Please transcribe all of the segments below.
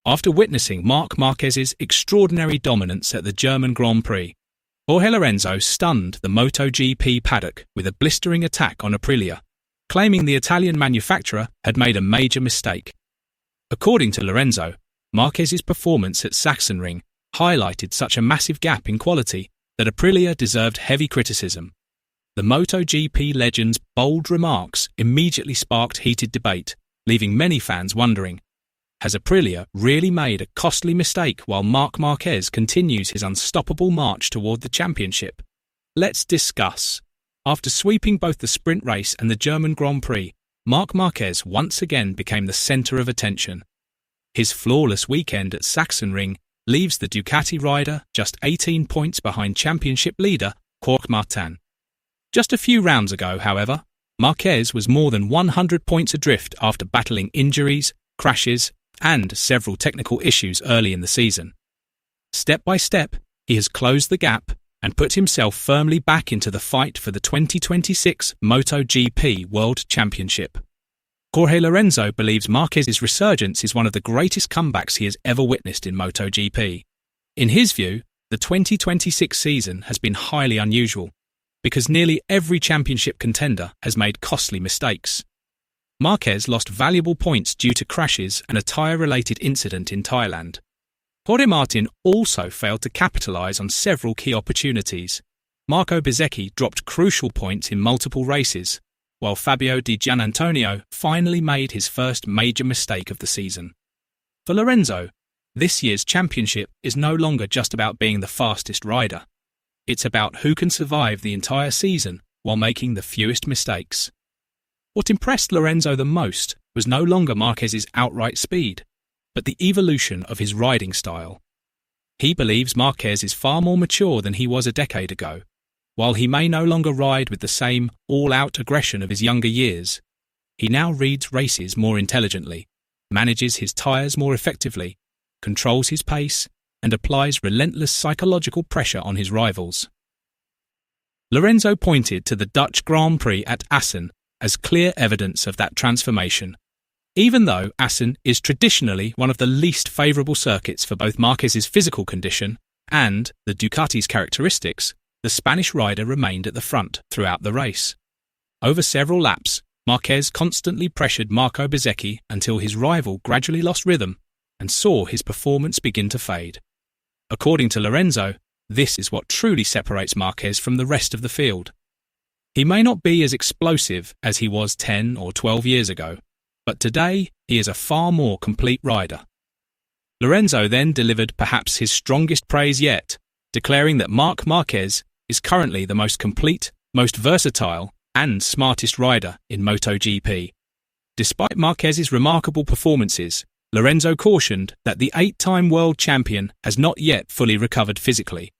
After witnessing Marc Marquez's extraordinary dominance at the German Grand Prix, Jorge Lorenzo stunned the MotoGP paddock with a blistering attack on Aprilia, claiming the Italian manufacturer had made a major mistake. According to Lorenzo, Marquez's performance at Sachsenring highlighted such a massive gap in quality that Aprilia deserved heavy criticism. The MotoGP legend's bold remarks immediately sparked heated debate, leaving many fans wondering, has Aprilia really made a costly mistake while Marc Marquez continues his unstoppable march toward the championship? Let's discuss. After sweeping both the sprint race and the German Grand Prix, Marc Marquez once again became the centre of attention. His flawless weekend at Sachsenring leaves the Ducati rider just 18 points behind championship leader Jorge Martin. Just a few rounds ago, however, Marquez was more than 100 points adrift after battling injuries, crashes, and several technical issues early in the season. Step by step, he has closed the gap and put himself firmly back into the fight for the 2026 MotoGP World Championship. Jorge Lorenzo believes Marquez's resurgence is one of the greatest comebacks he has ever witnessed in MotoGP. In his view, the 2026 season has been highly unusual because nearly every championship contender has made costly mistakes. Marquez lost valuable points due to crashes and a tyre-related incident in Thailand. Jorge Martin also failed to capitalise on several key opportunities. Marco Bezzecchi dropped crucial points in multiple races, while Fabio Di Giannantonio finally made his first major mistake of the season. For Lorenzo, this year's championship is no longer just about being the fastest rider. It's about who can survive the entire season while making the fewest mistakes. What impressed Lorenzo the most was no longer Marquez's outright speed, but the evolution of his riding style. He believes Marquez is far more mature than he was a decade ago. While he may no longer ride with the same all-out aggression of his younger years, he now reads races more intelligently, manages his tyres more effectively, controls his pace, and applies relentless psychological pressure on his rivals. Lorenzo pointed to the Dutch Grand Prix at Assen as clear evidence of that transformation. Even though Assen is traditionally one of the least favourable circuits for both Marquez's physical condition and the Ducati's characteristics, the Spanish rider remained at the front throughout the race. Over several laps, Marquez constantly pressured Marco Bezzecchi until his rival gradually lost rhythm and saw his performance begin to fade. According to Lorenzo, this is what truly separates Marquez from the rest of the field. He may not be as explosive as he was 10 or 12 years ago, but today he is a far more complete rider. Lorenzo then delivered perhaps his strongest praise yet, declaring that Marc Marquez is currently the most complete, most versatile, and smartest rider in MotoGP. Despite Marquez's remarkable performances, Lorenzo cautioned that the 8-time world champion has not yet fully recovered physically.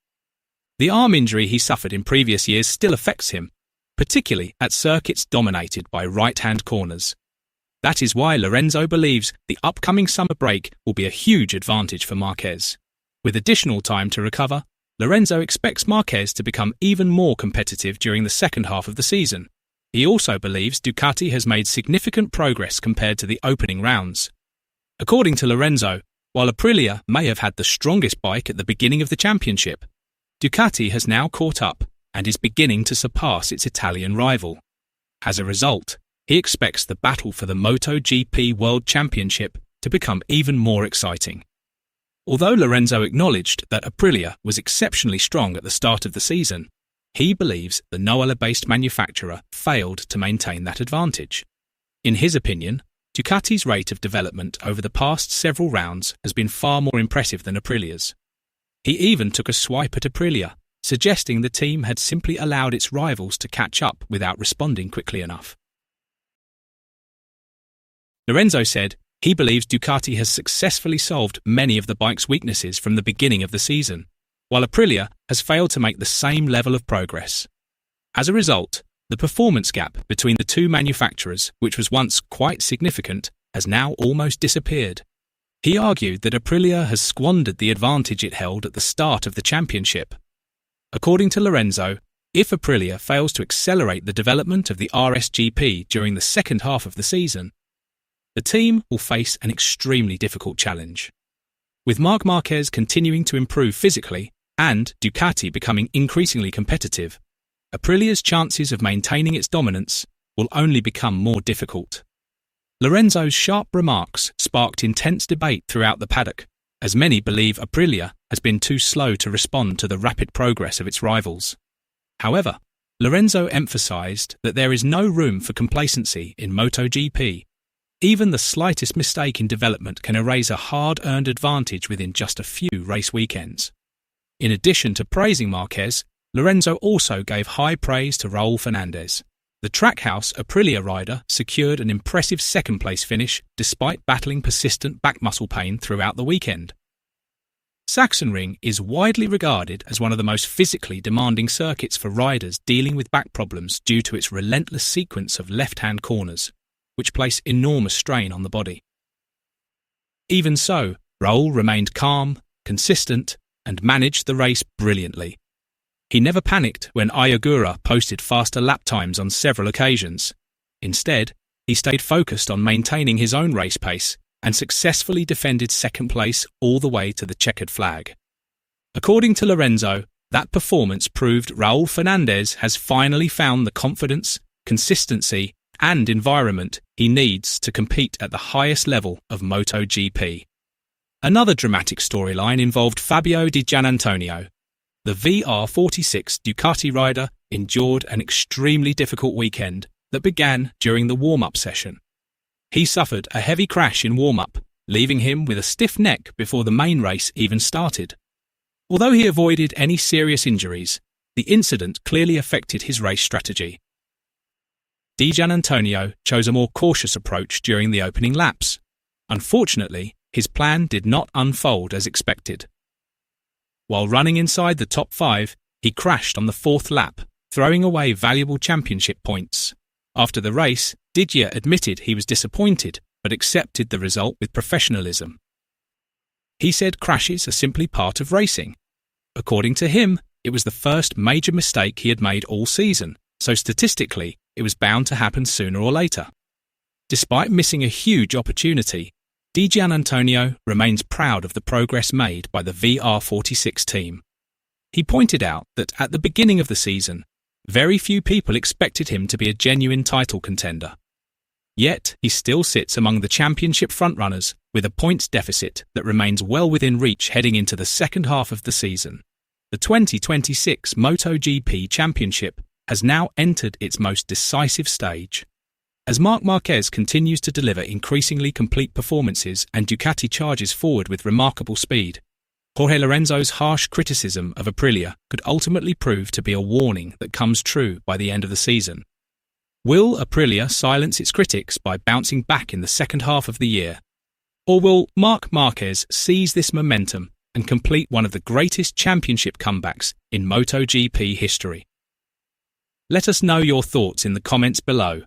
The arm injury he suffered in previous years still affects him, particularly at circuits dominated by right-hand corners. That is why Lorenzo believes the upcoming summer break will be a huge advantage for Marquez. With additional time to recover, Lorenzo expects Marquez to become even more competitive during the second half of the season. He also believes Ducati has made significant progress compared to the opening rounds. According to Lorenzo, while Aprilia may have had the strongest bike at the beginning of the championship, Ducati has now caught up and is beginning to surpass its Italian rival. As a result, he expects the battle for the MotoGP World Championship to become even more exciting. Although Lorenzo acknowledged that Aprilia was exceptionally strong at the start of the season, he believes the Noala-based manufacturer failed to maintain that advantage. In his opinion, Ducati's rate of development over the past several rounds has been far more impressive than Aprilia's. He even took a swipe at Aprilia, suggesting the team had simply allowed its rivals to catch up without responding quickly enough. Lorenzo said he believes Ducati has successfully solved many of the bike's weaknesses from the beginning of the season, while Aprilia has failed to make the same level of progress. As a result, the performance gap between the two manufacturers, which was once quite significant, has now almost disappeared. He argued that Aprilia has squandered the advantage it held at the start of the championship. According to Lorenzo, if Aprilia fails to accelerate the development of the RSGP during the second half of the season, the team will face an extremely difficult challenge. With Marc Marquez continuing to improve physically and Ducati becoming increasingly competitive, Aprilia's chances of maintaining its dominance will only become more difficult. Lorenzo's sharp remarks sparked intense debate throughout the paddock, as many believe Aprilia has been too slow to respond to the rapid progress of its rivals. However, Lorenzo emphasized that there is no room for complacency in MotoGP. Even the slightest mistake in development can erase a hard-earned advantage within just a few race weekends. In addition to praising Marquez, Lorenzo also gave high praise to Raul Fernandez. The Trackhouse Aprilia rider secured an impressive second-place finish despite battling persistent back muscle pain throughout the weekend. Sachsenring is widely regarded as one of the most physically demanding circuits for riders dealing with back problems due to its relentless sequence of left-hand corners, which place enormous strain on the body. Even so, Raul remained calm, consistent, and managed the race brilliantly. He never panicked when Ayagura posted faster lap times on several occasions. Instead, he stayed focused on maintaining his own race pace and successfully defended second place all the way to the checkered flag. According to Lorenzo, that performance proved Raul Fernandez has finally found the confidence, consistency, and environment he needs to compete at the highest level of MotoGP. Another dramatic storyline involved Fabio Di Giannantonio. The VR46 Ducati rider endured an extremely difficult weekend that began during the warm-up session. He suffered a heavy crash in warm-up, leaving him with a stiff neck before the main race even started. Although he avoided any serious injuries, the incident clearly affected his race strategy. Di Giannantonio chose a more cautious approach during the opening laps. Unfortunately, his plan did not unfold as expected. While running inside the top 5, he crashed on the 4th lap, throwing away valuable championship points. After the race, Didier admitted he was disappointed but accepted the result with professionalism. He said crashes are simply part of racing. According to him, it was the first major mistake he had made all season, so statistically, it was bound to happen sooner or later. Despite missing a huge opportunity, Di Giannantonio remains proud of the progress made by the VR46 team. He pointed out that at the beginning of the season, very few people expected him to be a genuine title contender. Yet, he still sits among the championship frontrunners with a points deficit that remains well within reach heading into the second half of the season. The 2026 MotoGP Championship has now entered its most decisive stage. As Marc Marquez continues to deliver increasingly complete performances and Ducati charges forward with remarkable speed, Jorge Lorenzo's harsh criticism of Aprilia could ultimately prove to be a warning that comes true by the end of the season. Will Aprilia silence its critics by bouncing back in the second half of the year? Or will Marc Marquez seize this momentum and complete one of the greatest championship comebacks in MotoGP history? Let us know your thoughts in the comments below.